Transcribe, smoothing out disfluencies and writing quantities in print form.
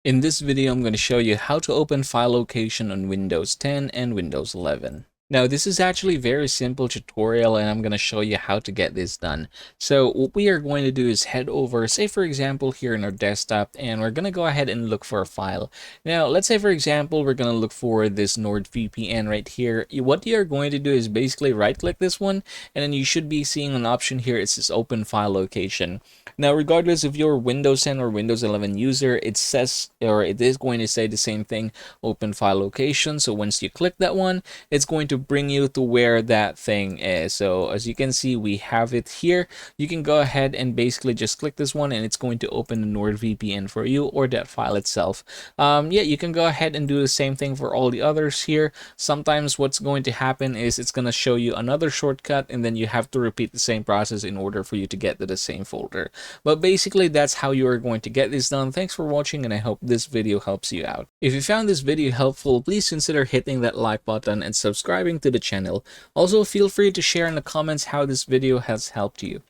In this video, I'm going to show you how to open file location on Windows 10 and Windows 11. Now, this is actually a very simple tutorial and I'm going to show you how to get this done. So what we are going to do is head over, say for example, here in our desktop, and we're going to go ahead and look for a file. Now, let's say for example, we're going to look for this NordVPN right here. What you're going to do is basically right click this one, and then you should be seeing an option here. It says open file location. Now, regardless if you're Windows 10 or Windows 11 user, it says, or it is going to say the same thing, open file location. So once you click that one, it's going to bring you to where that thing is. So as you can see, we have it here. You can go ahead and basically just click this one and it's going to open the NordVPN for you, or that file itself. Yeah, you can go ahead and do the same thing for all the others here. Sometimes what's going to happen is it's going to show you another shortcut and then you have to repeat the same process in order for you to get to the same folder. But basically, that's how you are going to get this done. Thanks for watching, and I hope this video helps you out. If you found this video helpful, please consider hitting that like button and subscribing to the channel. Also, feel free to share in the comments how this video has helped you.